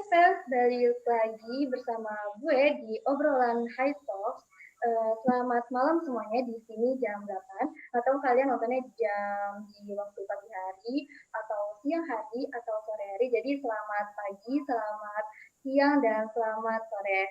Fes, balik lagi bersama gue di obrolan High Talks. Selamat malam semuanya di sini jam 8, atau kalian nontonnya di waktu pagi hari, atau siang hari, atau sore hari. Jadi selamat pagi, selamat siang, dan selamat sore.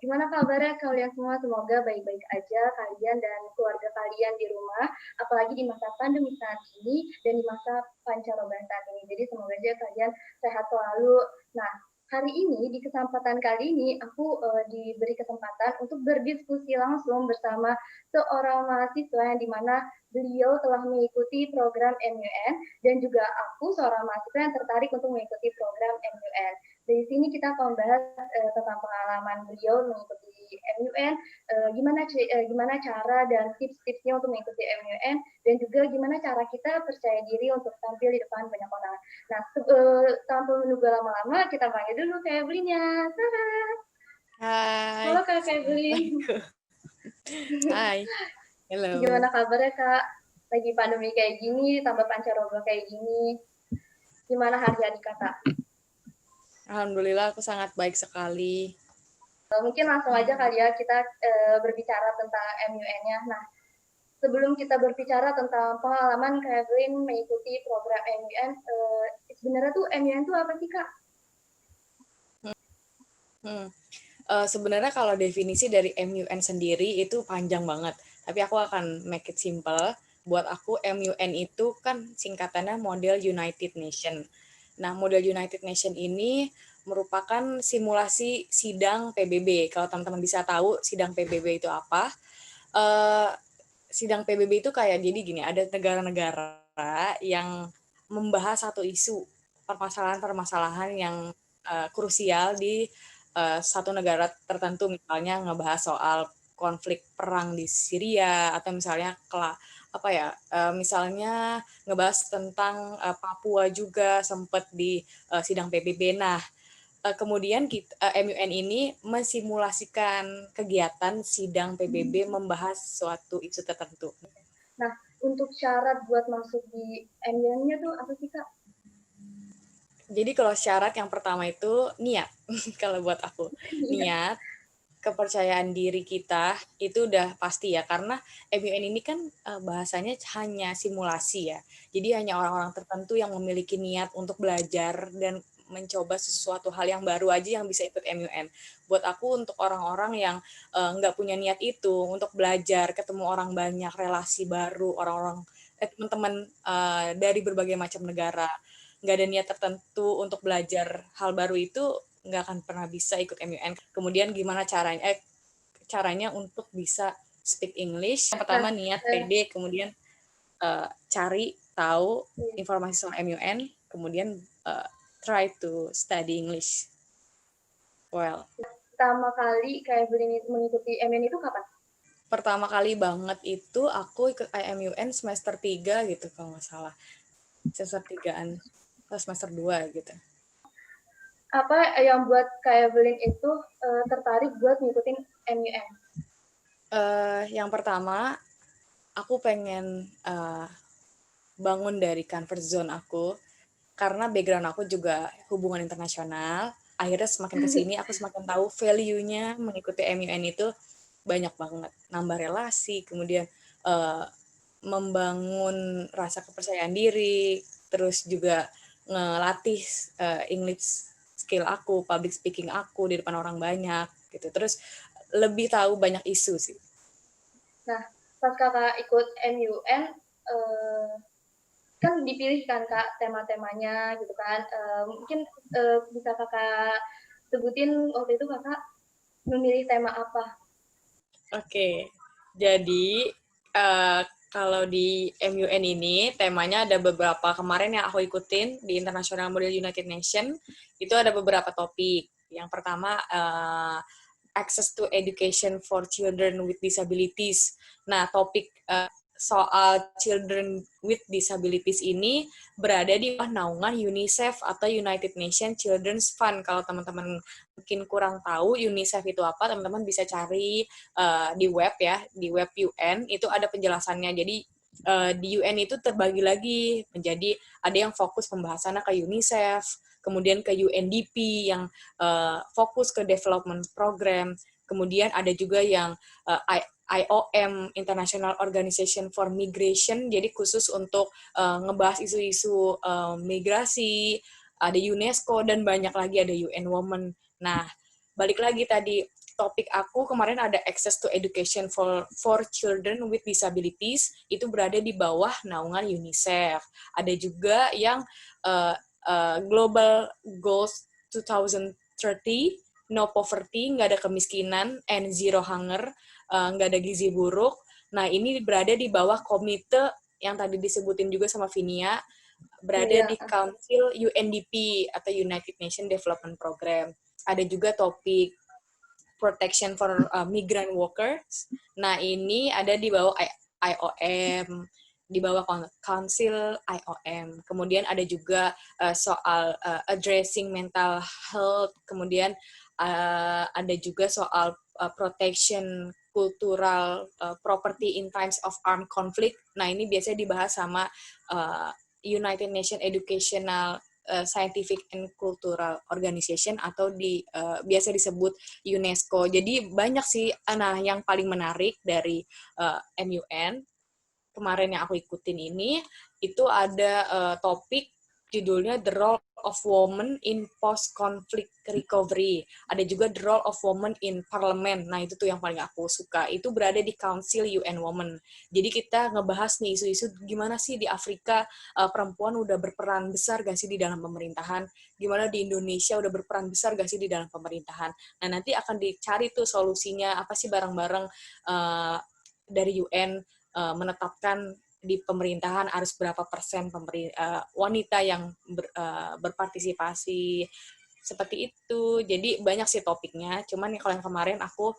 Gimana kabarnya kalian semua? Semoga baik-baik aja kalian dan keluarga kalian di rumah, apalagi di masa pandemi saat ini dan di masa pancaroba saat ini. Jadi semoga aja kalian sehat selalu. Nah, hari ini, di kesempatan kali ini, aku diberi kesempatan untuk berdiskusi langsung bersama seorang mahasiswa yang dimana beliau telah mengikuti program MUN dan juga aku seorang mahasiswa yang tertarik untuk mengikuti program MUN. Dari sini kita akan membahas tentang pengalaman beliau mengikuti MUN, gimana cara dan tips-tipsnya untuk mengikuti MUN, dan juga gimana cara kita percaya diri untuk tampil di depan banyak orang. Nah, tanpa menunggu lama-lama, kita panggil dulu Kak Evelyn-nya. Hai. Halo Kak Evelyn. Hai. Halo. Gimana kabarnya Kak? Lagi pandemi kayak gini, tambah pancaroba kayak gini. Gimana hari-hari Kakak? Alhamdulillah aku sangat baik sekali. Mungkin langsung aja kali ya kita berbicara tentang MUN-nya. Nah, sebelum kita berbicara tentang pengalaman Kak Evelyn mengikuti program MUN, sebenarnya tuh MUN tuh apa sih Kak? Sebenarnya kalau definisi dari MUN sendiri itu panjang banget, tapi aku akan make it simple. Buat aku MUN itu kan singkatannya Model United Nation. Nah, Model United Nation ini merupakan simulasi sidang PBB. Kalau teman-teman bisa tahu sidang PBB itu apa, sidang PBB itu kayak jadi gini, ada negara-negara yang membahas satu isu, permasalahan-permasalahan yang krusial di satu negara tertentu, misalnya ngebahas soal konflik perang di Syria, atau misalnya misalnya ngebahas tentang Papua juga sempat di sidang PBB. Nah, kemudian MUN ini mensimulasikan kegiatan sidang PBB membahas suatu isu tertentu. Nah, untuk syarat buat masuk di MUN-nya tuh apa sih Kak? Jadi kalau syarat yang pertama itu niat. Kalau buat aku, niat, kepercayaan diri kita itu udah pasti ya, karena MUN ini kan bahasanya hanya simulasi ya. Jadi hanya orang-orang tertentu yang memiliki niat untuk belajar dan mencoba sesuatu hal yang baru aja yang bisa ikut MUN. Buat aku, untuk orang-orang yang nggak punya niat itu untuk belajar, ketemu orang banyak, relasi baru, orang-orang teman-teman dari berbagai macam negara, nggak ada niat tertentu untuk belajar hal baru, itu nggak akan pernah bisa ikut MUN. Kemudian gimana caranya untuk bisa speak English? Yang pertama niat, pede, kemudian cari tahu informasi soal MUN, kemudian try to study English. Well, pertama kali kayak mengikuti MUN itu kapan? Pertama kali banget itu aku ikut IMUN semester 3 gitu kalau nggak salah. Semester 3-an, semester 2 gitu. Apa yang buat kayak Evelyn itu tertarik buat ngikutin MUN? Yang pertama, aku pengen bangun dari comfort zone aku, karena background aku juga hubungan internasional. Akhirnya semakin kesini aku semakin tahu value-nya mengikuti MUN itu banyak banget, nambah relasi, kemudian membangun rasa kepercayaan diri, terus juga ngelatih English skill aku, public speaking aku di depan orang banyak gitu. Terus lebih tahu banyak isu sih. Nah, pas kakak ikut MUN, kan dipilih kan kak tema-temanya gitu kan. Mungkin bisa kakak sebutin waktu itu kakak memilih tema apa? Oke, jadi kalau di MUN ini temanya ada beberapa, kemarin yang aku ikutin di International Model United Nation itu ada beberapa topik. Yang pertama access to education for children with disabilities. Nah, topik soal children with disabilities ini berada di bawah naungan UNICEF atau United Nations Children's Fund. Kalau teman-teman mungkin kurang tahu UNICEF itu apa, teman-teman bisa cari di web ya, di web UN itu ada penjelasannya. Jadi di UN itu terbagi lagi menjadi ada yang fokus pembahasannya ke UNICEF, kemudian ke UNDP yang fokus ke development program, kemudian ada juga yang IOM, International Organization for Migration, jadi khusus untuk ngebahas isu-isu migrasi, ada UNESCO, dan banyak lagi, ada UN Women. Nah, balik lagi tadi, topik aku kemarin ada access to education for children with disabilities, itu berada di bawah naungan UNICEF. Ada juga yang Global Goals 2030, no poverty, nggak ada kemiskinan, and zero hunger, nggak ada gizi buruk. Nah, ini berada di bawah komite yang tadi disebutin juga sama Vinia, berada di Council UNDP atau United Nations Development Program. Ada juga topik protection for migrant workers. Nah, ini ada di bawah IOM, di bawah Council IOM. Kemudian ada juga soal addressing mental health, kemudian ada juga soal protection cultural property in times of armed conflict. Nah, ini biasanya dibahas sama United Nations Educational Scientific and Cultural Organization atau biasa disebut UNESCO. Jadi banyak sih. Nah, yang paling menarik dari MUN kemarin yang aku ikutin ini, itu ada topik judulnya The Role of Women in Post-Conflict Recovery. Ada juga The Role of Women in Parliament. Nah, itu tuh yang paling aku suka. Itu berada di Council UN Women. Jadi kita ngebahas nih isu-isu gimana sih di Afrika perempuan udah berperan besar gak sih di dalam pemerintahan, gimana di Indonesia udah berperan besar gak sih di dalam pemerintahan. Nah, nanti akan dicari tuh solusinya, apa sih bareng-bareng dari UN menetapkan di pemerintahan harus berapa persen wanita yang berpartisipasi, seperti itu. Jadi banyak sih topiknya, cuman kalau yang kemarin aku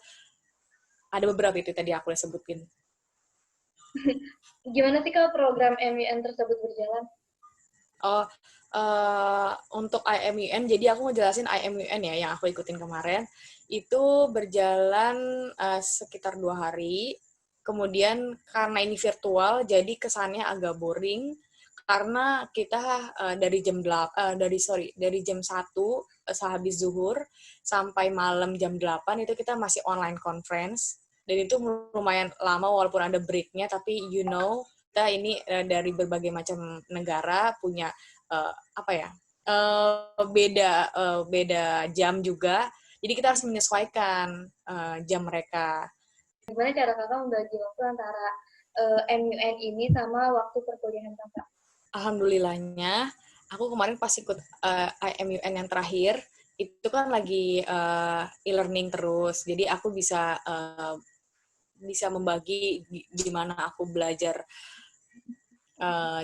ada beberapa itu tadi aku udah sebutin. Gimana sih kalau program MUN tersebut berjalan? Oh, untuk IMUN, jadi aku ngejelasin IMUN ya, yang aku ikutin kemarin, itu berjalan sekitar 2 hari. Kemudian karena ini virtual, jadi kesannya agak boring karena kita dari jam 1 sehabis zuhur sampai malam jam 8 itu kita masih online conference, dan itu lumayan lama walaupun ada break-nya, tapi kita ini dari berbagai macam negara punya beda jam juga, jadi kita harus menyesuaikan jam mereka. Gimana cara kakak membagi waktu antara MUN ini sama waktu perkuliahan kakak? Alhamdulillahnya, aku kemarin pas ikut IMUN yang terakhir, itu kan lagi e-learning terus, jadi aku bisa membagi di mana aku belajar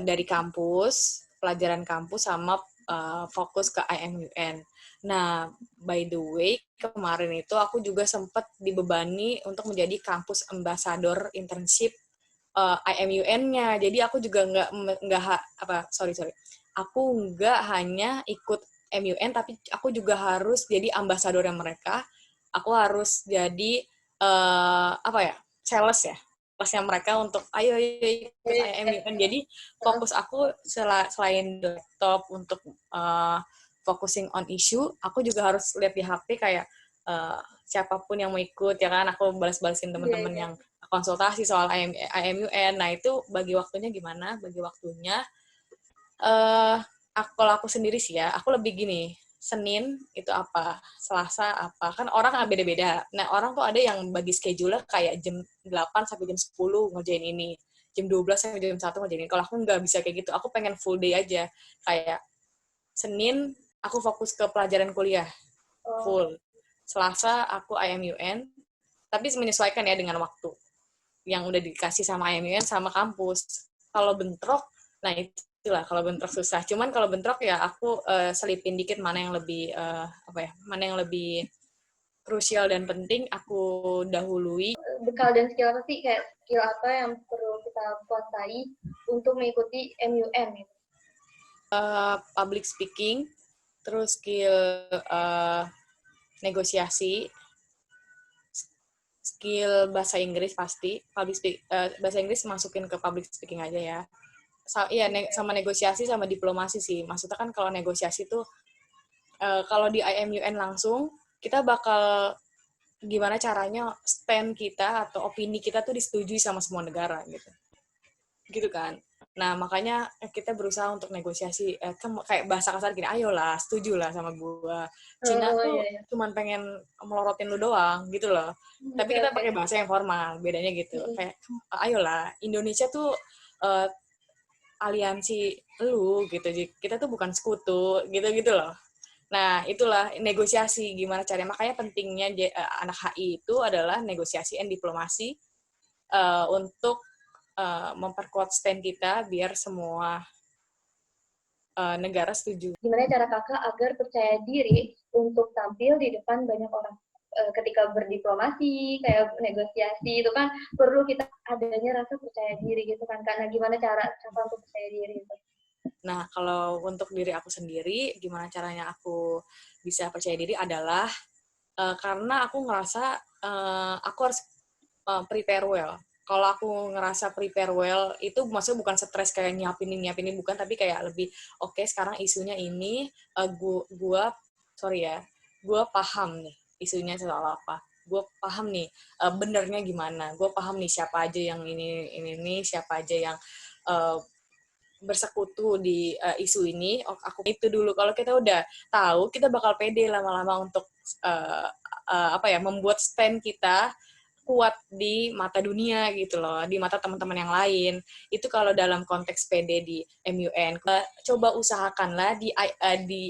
dari kampus, pelajaran kampus, sama fokus ke IMUN. Nah, by the way, kemarin itu aku juga sempat dibebani untuk menjadi kampus ambassador internship IMUN-nya. Jadi aku juga aku nggak hanya ikut MUN, tapi aku juga harus jadi ambasadornya mereka. Aku harus jadi sales ya, salesnya mereka untuk ayo ikut IMUN. Jadi fokus aku selain laptop untuk focusing on issue, aku juga harus lihat di HP kayak siapapun yang mau ikut, ya kan, aku balas-balasin teman-teman yang konsultasi soal IMUN. Nah, itu bagi waktunya gimana? Bagi waktunya, kalau aku sendiri sih ya, aku lebih gini, Senin itu apa, Selasa apa, kan orang beda-beda. Nah, orang tuh ada yang bagi schedule kayak jam 8 sampai jam 10 ngerjain ini, jam 12 sampai jam 1 ngerjain ini. Kalau aku nggak bisa kayak gitu, aku pengen full day aja. Kayak Senin, aku fokus ke pelajaran kuliah, full. Selasa, aku IMUN, tapi menyesuaikan ya dengan waktu yang udah dikasih sama IMUN sama kampus. Kalau bentrok, nah itulah, kalau bentrok susah. Cuman kalau bentrok ya aku selipin dikit mana yang lebih mana yang lebih krusial dan penting aku dahului. Bekal dan skill apa sih, kayak skill apa yang perlu kita kuasai untuk mengikuti MUN gitu? Public speaking, terus skill negosiasi, skill bahasa Inggris pasti, bahasa Inggris masukin ke public speaking aja ya. Sama negosiasi sama diplomasi sih. Maksudnya kan kalau negosiasi tuh Kalau di IMUN langsung, kita bakal gimana caranya stand kita atau opini kita tuh disetujui sama semua negara gitu kan. Nah makanya kita berusaha untuk negosiasi, kayak bahasa kasar gini, ayolah setuju lah sama gua. Cina Oh tuh iya, iya. cuman pengen melorotin lu doang gitu loh. Tapi Oke, kita oke. pakai bahasa yang formal, bedanya gitu. Mm-mm. Kayak ayolah, Indonesia tuh uh, aliansi lu gitu. Kita tuh bukan sekutu gitu-gitu loh. Nah, itulah negosiasi gimana caranya. Makanya pentingnya anak HI itu adalah negosiasi and diplomasi untuk memperkuat stand kita biar semua negara setuju. Gimana cara kakak agar percaya diri untuk tampil di depan banyak orang? Ketika berdiplomasi, kayak negosiasi, itu kan perlu kita adanya rasa percaya diri gitu kan. Karena gimana cara kakak untuk percaya diri itu? Nah, kalau untuk diri aku sendiri, gimana caranya aku bisa percaya diri adalah karena aku ngerasa aku harus prepare well. Kalau aku ngerasa prepare well, itu maksudnya bukan stres kayak nyiapin bukan, tapi kayak lebih oke, sekarang isunya ini, gue paham nih isunya soal apa. Gue paham nih benernya gimana. Gue paham nih siapa aja yang ini siapa aja yang uh, bersekutu di isu ini. Aku itu dulu. Kalau kita udah tahu, kita bakal pede lama-lama untuk membuat stand kita kuat di mata dunia gitu loh, di mata teman-teman yang lain. Itu kalau dalam konteks PD di MUN. Coba usahakanlah di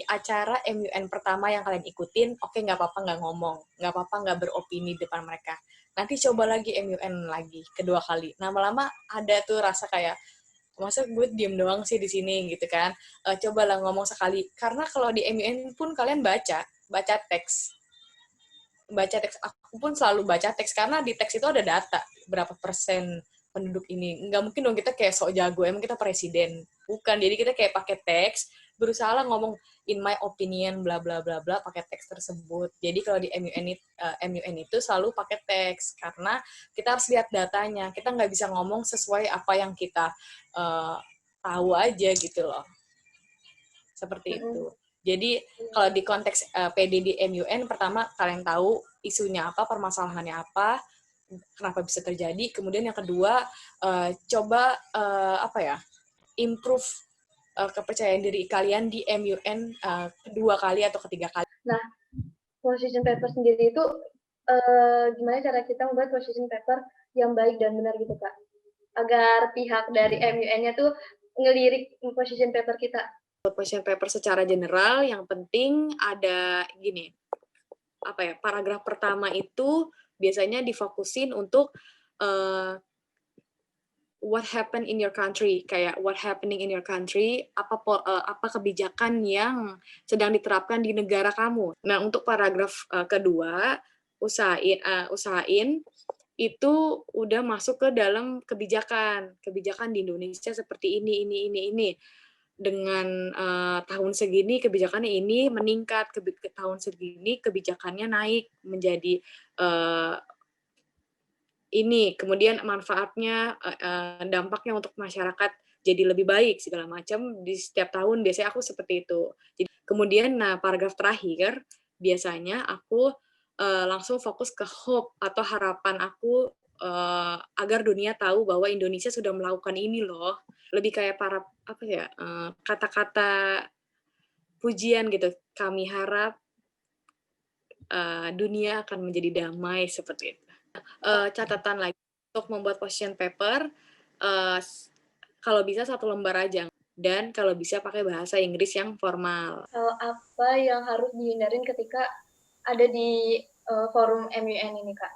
acara MUN pertama yang kalian ikutin, oke, nggak apa-apa nggak ngomong, nggak apa-apa nggak beropini depan mereka. Nanti coba lagi MUN lagi, kedua kali. Lama-lama ada tuh rasa kayak, masa gue diem doang sih di sini gitu kan. Cobalah ngomong sekali. Karena kalau di MUN pun kalian baca teks. Aku pun selalu baca teks karena di teks itu ada data berapa persen penduduk ini. Nggak mungkin dong kita kayak sok jago, emang kita presiden. Bukan, jadi kita kayak pakai teks, berusaha lah ngomong in my opinion bla bla bla bla pakai teks tersebut. Jadi kalau di MUN itu selalu pakai teks karena kita harus lihat datanya. Kita nggak bisa ngomong sesuai apa yang kita uh, tahu aja gitu loh. Seperti Mm-mm. itu. Jadi kalau di konteks PD di MUN, pertama kalian tahu isunya apa, permasalahannya apa, kenapa bisa terjadi. Kemudian yang kedua, coba improve kepercayaan diri kalian di MUN kedua kali atau ketiga kali. Nah, position paper sendiri itu gimana cara kita membuat position paper yang baik dan benar gitu Kak? Agar pihak dari MUN-nya tuh ngelirik position paper kita. Position paper secara general, yang penting ada gini, paragraf pertama itu biasanya difokusin untuk what happened in your country, kayak what happening in your country, apa kebijakan yang sedang diterapkan di negara kamu. Nah, untuk paragraf kedua, usahain itu udah masuk ke dalam kebijakan di Indonesia seperti ini. Dengan tahun segini kebijakannya ini meningkat, tahun segini kebijakannya naik menjadi ini, kemudian manfaatnya, dampaknya untuk masyarakat jadi lebih baik segala macam di setiap tahun, biasanya aku seperti itu. Jadi kemudian paragraf terakhir biasanya aku langsung fokus ke hope atau harapan aku agar dunia tahu bahwa Indonesia sudah melakukan ini loh. Lebih kayak kata-kata pujian gitu. Kami harap dunia akan menjadi damai seperti itu. Catatan lagi untuk membuat position paper, kalau bisa 1 lembar aja, dan kalau bisa pakai bahasa Inggris yang formal. Hal apa yang harus dihindarin ketika ada di forum MUN ini Kak?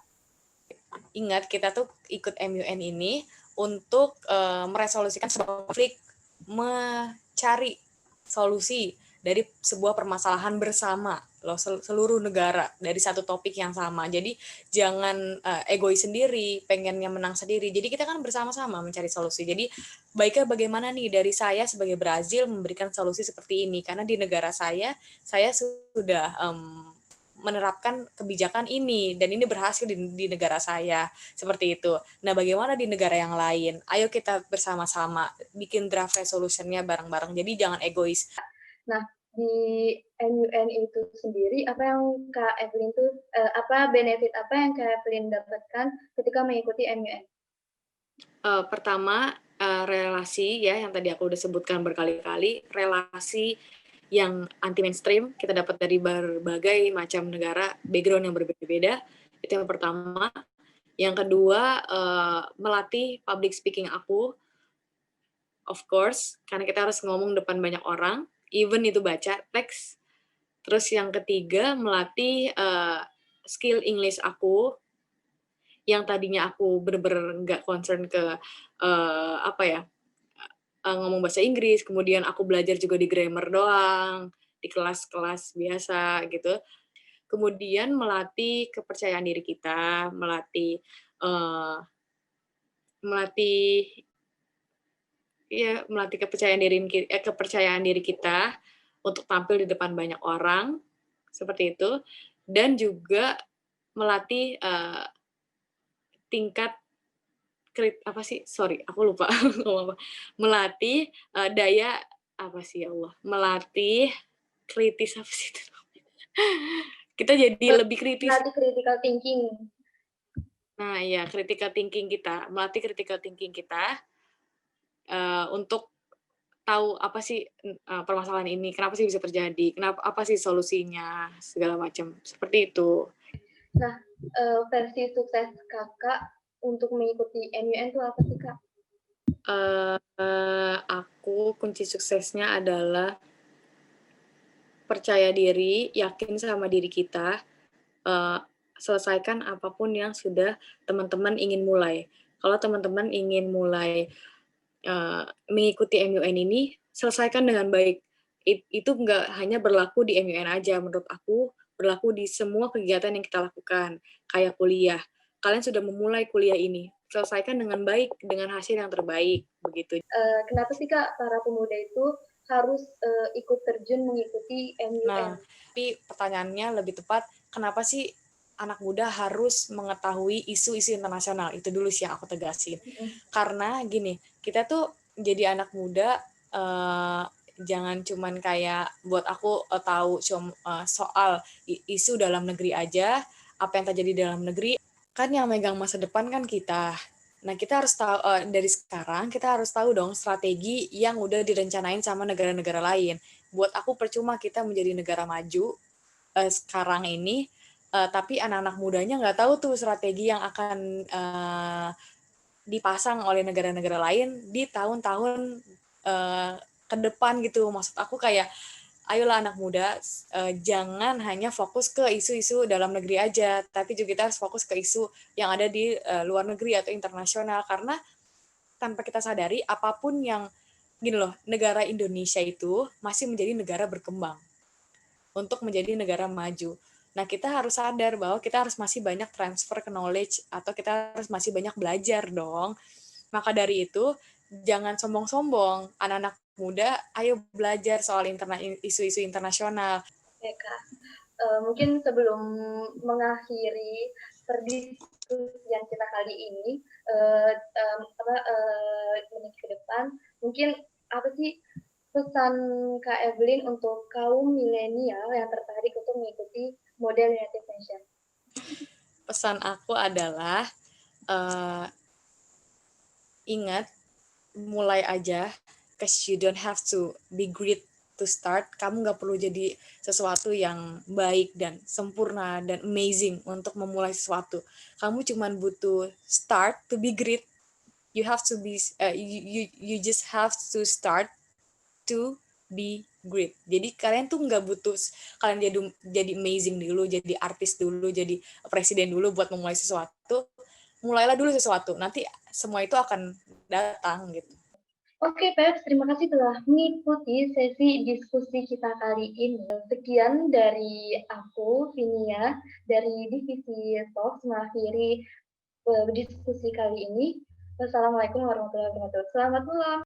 Ingat, kita tuh ikut MUN ini untuk meresolusikan sebuah konflik, mencari solusi dari sebuah permasalahan bersama loh, seluruh negara dari satu topik yang sama. Jadi jangan egois sendiri, pengennya menang sendiri. Jadi kita kan bersama-sama mencari solusi. Jadi baiknya bagaimana nih dari saya sebagai Brazil memberikan solusi seperti ini, karena di negara saya sudah menerapkan kebijakan ini dan ini berhasil di negara saya, seperti itu. Nah, bagaimana di negara yang lain? Ayo kita bersama-sama bikin draft resolution-nya bareng-bareng. Jadi jangan egois. Nah, di MUN itu sendiri, apa yang Kak Evelyn tuh, apa benefit apa yang Kak Evelyn dapatkan ketika mengikuti MUN? Pertama, relasi ya yang tadi aku udah sebutkan berkali-kali, relasi yang anti mainstream kita dapat dari berbagai macam negara, background yang berbeda-beda, itu yang pertama. Yang kedua, melatih public speaking aku, of course, karena kita harus ngomong depan banyak orang, even itu baca teks. Terus yang ketiga, melatih skill English aku, yang tadinya aku bener-bener nggak concern ke apa ya, ngomong bahasa Inggris, kemudian aku belajar juga di grammar doang, di kelas-kelas biasa gitu. Kemudian melatih kepercayaan diri kita, melatih uh, melatih melatih kepercayaan diri kita untuk tampil di depan banyak orang seperti itu, dan juga melatih tingkat apa sih? Sorry, aku lupa ngomong apa. Melatih daya apa sih ya Allah? Melatih kritis apa sih itu? Kita jadi lebih kritis. Melatih critical thinking. Nah, iya, critical thinking kita, melatih critical thinking kita untuk tahu apa sih permasalahan ini, kenapa sih bisa terjadi, kenapa apa sih solusinya, segala macam. Seperti itu. Nah, versi sukses Kakak untuk mengikuti MUN itu apa sih, Kak? Aku kunci suksesnya adalah percaya diri, yakin sama diri kita, selesaikan apapun yang sudah teman-teman ingin mulai. Kalau teman-teman ingin mulai mengikuti MUN ini, selesaikan dengan baik. Itu nggak hanya berlaku di MUN aja, menurut aku berlaku di semua kegiatan yang kita lakukan, kayak kuliah. Kalian sudah memulai kuliah ini, selesaikan dengan baik, dengan hasil yang terbaik, begitu. Kenapa sih Kak para pemuda itu harus ikut terjun mengikuti MUN? Nah, tapi pertanyaannya lebih tepat, kenapa sih anak muda harus mengetahui isu-isu internasional? Itu dulu sih yang aku tegasin. Karena gini, kita tuh jadi anak muda, jangan cuman kayak buat aku tahu soal isu dalam negeri aja, apa yang terjadi di dalam negeri, kan yang megang masa depan kan kita. Nah, kita harus tahu dari sekarang kita harus tahu dong strategi yang udah direncanain sama negara-negara lain. Buat aku percuma kita menjadi negara maju sekarang ini, tapi anak-anak mudanya nggak tahu tuh strategi yang akan dipasang oleh negara-negara lain di tahun-tahun ke depan gitu. Maksud aku kayak, ayolah anak muda, jangan hanya fokus ke isu-isu dalam negeri aja, tapi juga kita harus fokus ke isu yang ada di luar negeri atau internasional, karena tanpa kita sadari, apapun yang, gini loh, negara Indonesia itu masih menjadi negara berkembang untuk menjadi negara maju. Nah, kita harus sadar bahwa kita harus masih banyak transfer ke knowledge, atau kita harus masih banyak belajar dong. Maka dari itu, jangan sombong-sombong. Anak-anak muda, ayo belajar soal isu-isu internasional. Ya, Kak. Mungkin sebelum mengakhiri perdiskusian kita kali ini, menit ke depan, mungkin apa sih pesan Kak Evelyn untuk kaum milenial yang tertarik untuk mengikuti model United Nations? Pesan aku adalah, ingat, mulai aja, because you don't have to be great to start. Kamu nggak perlu jadi sesuatu yang baik dan sempurna dan amazing untuk memulai sesuatu. Kamu cuma butuh start to be great. You have to be, you just have to start to be great. Jadi kalian tuh nggak butuh kalian jadi amazing dulu, jadi artis dulu, jadi presiden dulu buat memulai sesuatu. Mulailah dulu sesuatu, nanti semua itu akan datang gitu. Oke, Pep, terima kasih telah mengikuti sesi diskusi kita kali ini. Sekian dari aku, Vinia, dari Divisi Talks, mengakhiri diskusi kali ini. Wassalamualaikum warahmatullahi wabarakatuh. Selamat malam.